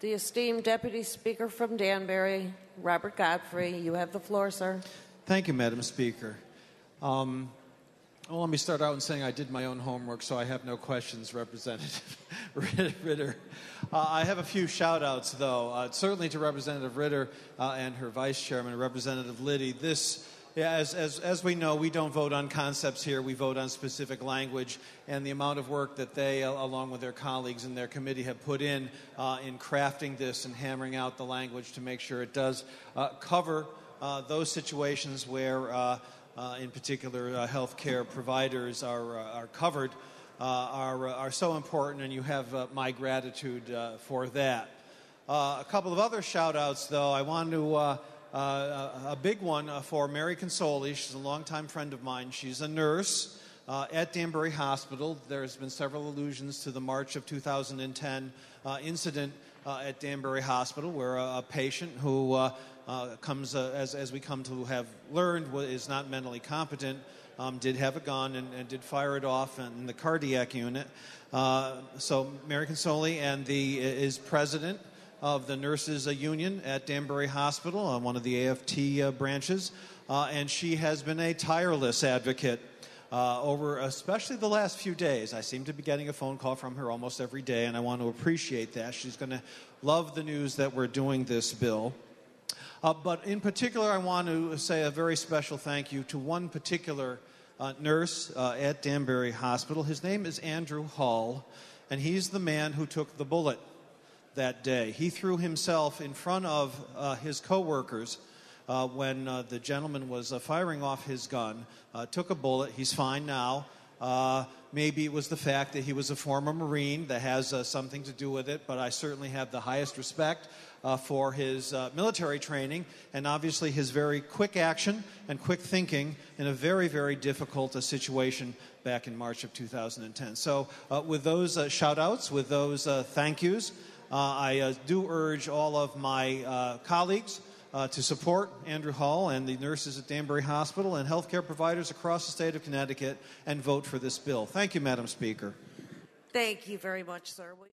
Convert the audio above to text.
The esteemed Deputy Speaker from Danbury, Robert Godfrey. You have the floor, sir. Thank you, Madam Speaker. Let me start out in saying I did my own homework, so I have no questions, Representative Ritter. I have a few shout-outs, though, certainly to Representative Ritter and her Vice Chairman, Representative Liddy. As we know, we don't vote on concepts here. We vote on specific language, and the amount of work that they, along with their colleagues in their committee, have put in crafting this and hammering out the language to make sure it does cover those situations where in particular, health care providers are covered, are so important, and you have my gratitude for that. A couple of other shout-outs, though. I want to, a big one for Mary Consoli. She's a longtime friend of mine. She's a nurse at Danbury Hospital. There's been several allusions to the March of 2010 incident at Danbury Hospital, where a patient who comes, as we come to have learned, is not mentally competent, did have a gun and did fire it off in the cardiac unit. So Mary Consoli is president of the Nurses Union at Danbury Hospital, one of the AFT branches, and she has been a tireless advocate over especially the last few days. I seem to be getting a phone call from her almost every day, and I want to appreciate that. She's going to love the news that we're doing this bill. But in particular, I want to say a very special thank you to one particular nurse at Danbury Hospital. His name is Andrew Hall, and he's the man who took the bullet that day. He threw himself in front of his coworkers when the gentleman was firing off his gun, took a bullet. He's fine now. Maybe it was the fact that he was a former Marine that has something to do with it, but I certainly have the highest respect for his military training and obviously his very quick action and quick thinking in a very, very difficult situation back in March of 2010. So with those shout-outs, with those thank yous, I do urge all of my colleagues to support Andrew Hall and the nurses at Danbury Hospital and healthcare providers across the state of Connecticut and vote for this bill. Thank you, Madam Speaker. Thank you very much, sir.